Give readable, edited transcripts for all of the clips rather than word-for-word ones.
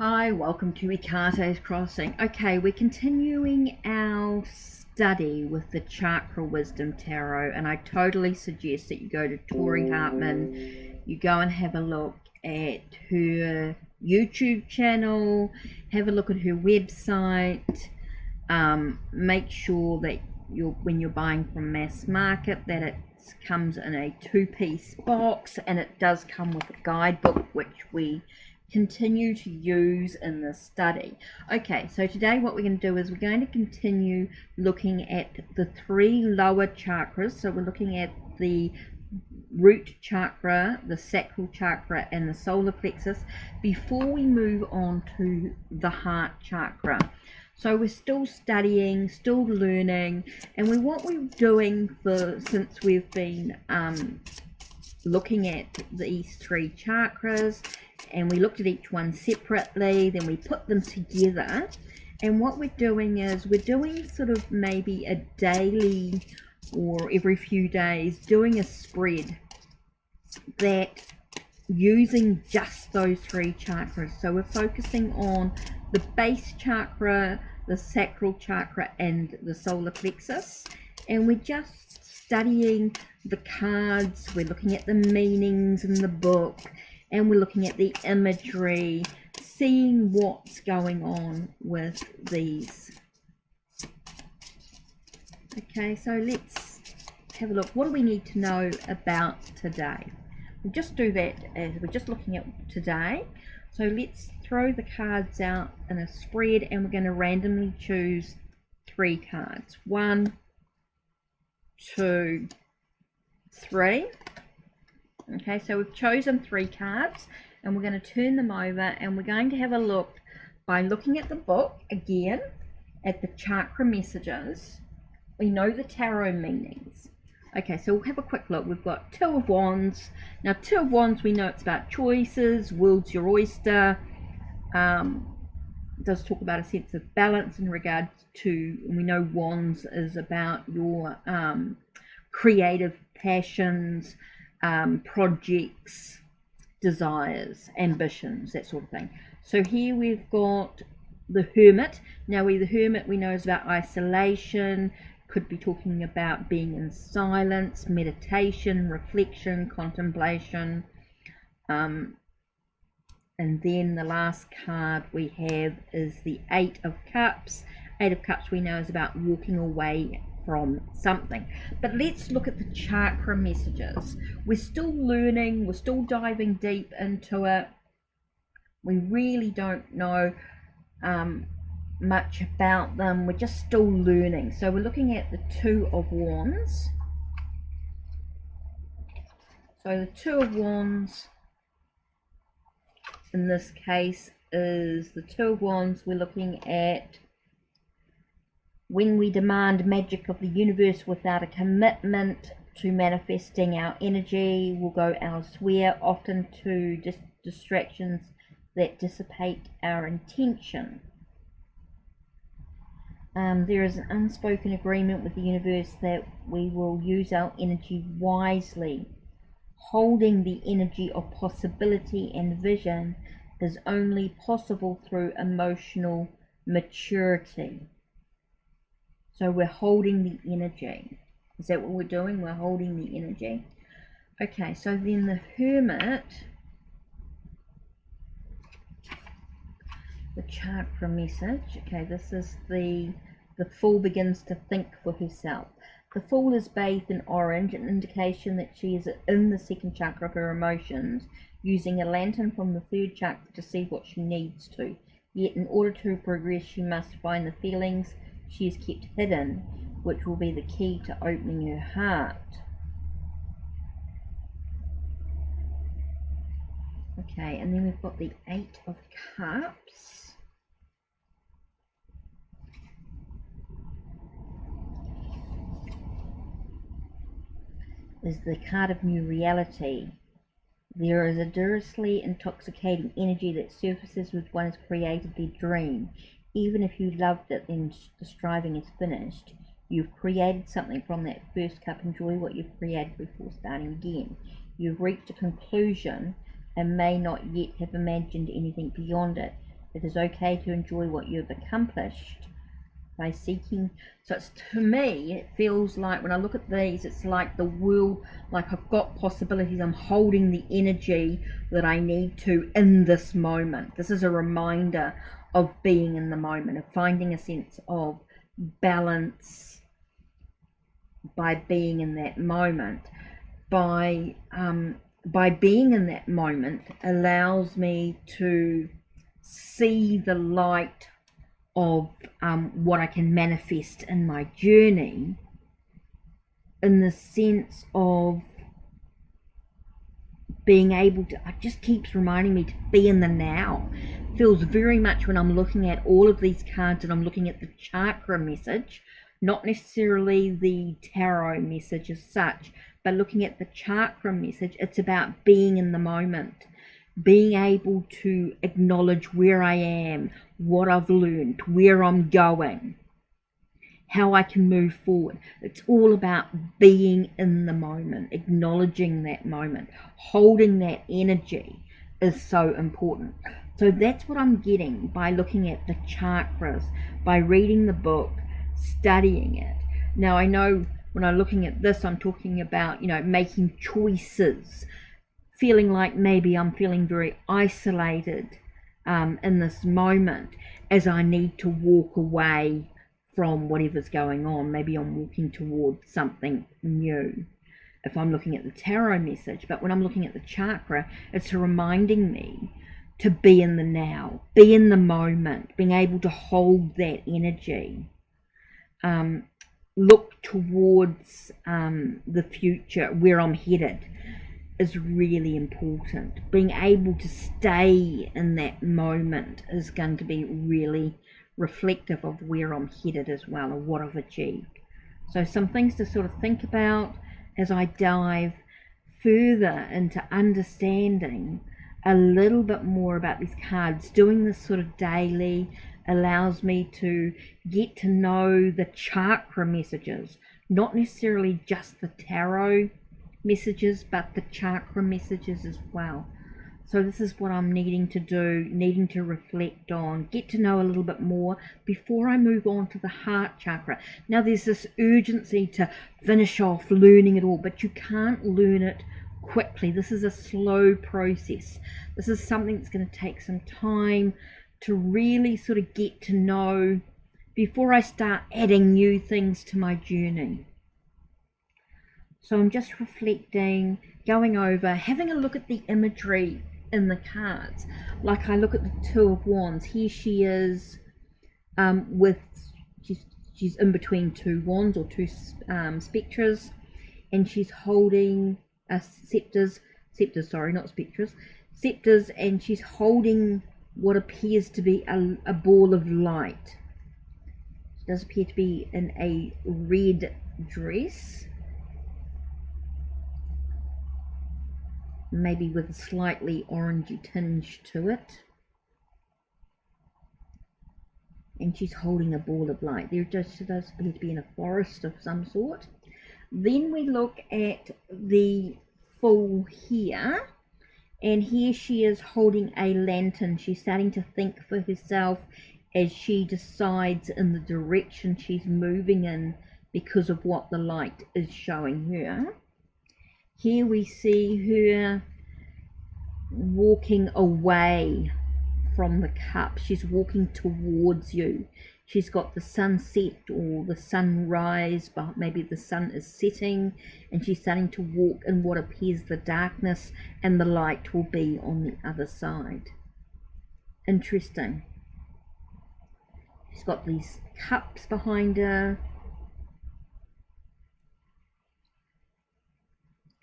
Hi, welcome to HeKate's Crossing. Okay, we're continuing our study with the Chakra Wisdom Tarot, and I totally suggest that you go to Tori Hartman, you go and have a look at her YouTube channel, have a look at her website, make sure that when you're buying from mass market that it comes in a two-piece box, and it does come with a guidebook which we continue to use in this study. Okay, so today what we're going to do is we're going to continue looking at the three lower chakras. So we're looking at the root chakra, the sacral chakra, and the solar plexus before we move on to the heart chakra. So we're still studying, still learning, and what we're doing since we've been looking at these three chakras, and we looked at each one separately, then we put them together, and what we're doing is we're doing sort of maybe a daily or every few days doing a spread that using just those three chakras. So we're focusing on the base chakra, the sacral chakra, and the solar plexus, and we're just studying the cards, we're looking at the meanings in the book, and we're looking at the imagery, seeing what's going on with these. Okay, so let's have a look. What do we need to know about today? We'll just do that as we're just looking at today. So let's throw the cards out in a spread, and we're going to randomly choose three cards. 1, 2, 3. Okay, so we've chosen three cards, and we're going to turn them over, and we're going to have a look by looking at the book again, at the chakra messages. We know the tarot meanings. Okay, so we'll have a quick look. We've got Two of Wands. Now, Two of Wands, we know it's about choices, world's your oyster. It does talk about a sense of balance in regards to, and we know Wands is about your creative passions, projects, desires, ambitions, that sort of thing. So here we've got the Hermit. Now, the Hermit we know is about isolation, could be talking about being in silence, meditation, reflection, contemplation. And then the last card we have is the Eight of Cups. Eight of Cups we know is about walking away from something. But let's look at the chakra messages. We're still learning, we're still diving deep into it. We really don't know much about them. We're just still learning. So we're looking at the Two of Wands. So the Two of Wands in this case is the Two of Wands. We're looking at when we demand magic of the universe without a commitment to manifesting our energy, we'll go elsewhere, often to distractions that dissipate our intention. There is an unspoken agreement with the universe that we will use our energy wisely. Holding the energy of possibility and vision is only possible through emotional maturity. So we're holding the energy. Is that what we're doing? We're holding the energy. Okay, so then the Hermit, the chakra message. Okay, this is the Fool begins to think for herself. The Fool is bathed in orange, an indication that she is in the second chakra of her emotions, using a lantern from the third chakra to see what she needs to. Yet in order to progress, she must find the feelings she has kept hidden, which will be the key to opening her heart. Okay, and then we've got the Eight of Cups. Is the card of new reality. There is a deliciously intoxicating energy that surfaces with one's created their dream. Even if you loved it, then the striving is finished. You've created something from that first cup. Enjoy what you've created before starting again. You've reached a conclusion and may not yet have imagined anything beyond it. It is okay to enjoy what you've accomplished by seeking. So it's, to me, it feels like when I look at these, it's like the world, like I've got possibilities. I'm holding the energy that I need to in this moment. This is a reminder of being in the moment, of finding a sense of balance by being in that moment. By being in that moment allows me to see the light of what I can manifest in my journey, in the sense of being able to, it just keeps reminding me to be in the now. It feels very much when I'm looking at all of these cards and I'm looking at the chakra message, not necessarily the tarot message as such, but looking at the chakra message, it's about being in the moment, being able to acknowledge where I am, what I've learned, where I'm going, how I can move forward. It's all about being in the moment, acknowledging that moment, holding that energy is so important. So that's what I'm getting by looking at the chakras, by reading the book, studying it. Now I know when I'm looking at this, I'm talking about, making choices, feeling like maybe I'm feeling very isolated in this moment, as I need to walk away from whatever's going on. Maybe I'm walking towards something new if I'm looking at the tarot message. But when I'm looking at the chakra, it's reminding me to be in the now, be in the moment, being able to hold that energy, look towards the future, where I'm headed, is really important. Being able to stay in that moment is going to be really reflective of where I'm headed as well, and what I've achieved. So some things to sort of think about as I dive further into understanding a little bit more about these cards. Doing this sort of daily allows me to get to know the chakra messages, not necessarily just the tarot messages, but the chakra messages as well. So this is what I'm needing to do, needing to reflect on, get to know a little bit more before I move on to the heart chakra. Now there's this urgency to finish off learning it all, but you can't learn it quickly. This is a slow process. This is something that's going to take some time to really sort of get to know before I start adding new things to my journey. So I'm just reflecting, going over, having a look at the imagery in the cards. Like I look at the Two of Wands. Here she is she's in between two wands, or two spectres, and she's holding scepters, not spectres, scepters, and she's holding what appears to be a ball of light. She does appear to be in a red dress, maybe with a slightly orangey tinge to it, and she's holding a ball of light. She does appear to be in a forest of some sort. Then we look at the Fool here, and here she is holding a lantern. She's starting to think for herself as she decides in the direction she's moving in because of what the light is showing her. Here we see her walking away from the cup. She's walking towards you. She's got the sunset or the sunrise, but maybe the sun is setting, and she's starting to walk in what appears the darkness, and the light will be on the other side. Interesting. She's got these cups behind her,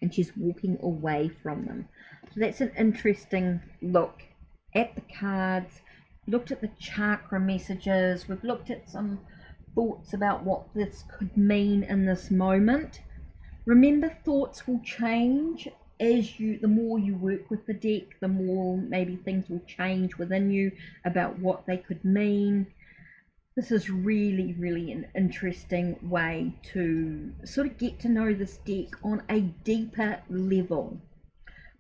and she's walking away from them. So that's an interesting look at the cards. Looked at the chakra messages. We've looked at some thoughts about what this could mean in this moment. Remember, thoughts will change as the more you work with the deck, the more maybe things will change within you about what they could mean. This is really, really an interesting way to sort of get to know this deck on a deeper level.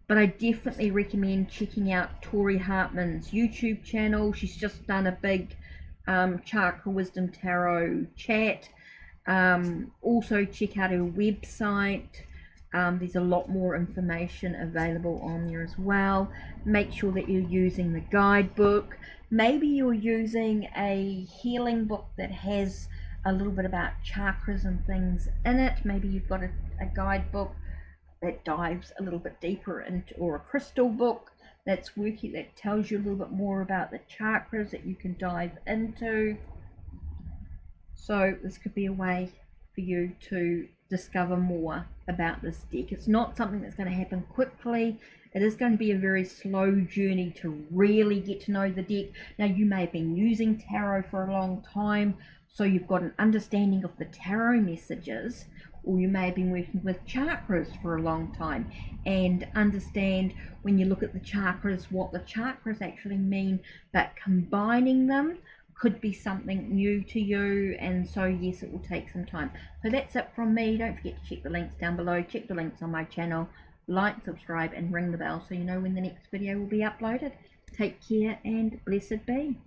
But I definitely recommend checking out Tori Hartman's YouTube channel. She's just done a big Chakra Wisdom Tarot chat. Also check out her website. There's a lot more information available on there as well. Make sure that you're using the guidebook. Maybe you're using a healing book that has a little bit about chakras and things in it. Maybe you've got a guidebook that dives a little bit deeper into, or a crystal book that tells you a little bit more about the chakras that you can dive into. So this could be a way for you to discover more about this deck. It's not something that's going to happen quickly. It is going to be a very slow journey to really get to know the deck. Now, you may have been using tarot for a long time, so you've got an understanding of the tarot messages, or you may have been working with chakras for a long time and understand when you look at the chakras what the chakras actually mean, but combining them could be something new to you, and so yes, it will take some time. So that's it from me. Don't forget to check the links down below, check the links on my channel, like, subscribe and ring the bell so you know when the next video will be uploaded. Take care and blessed be.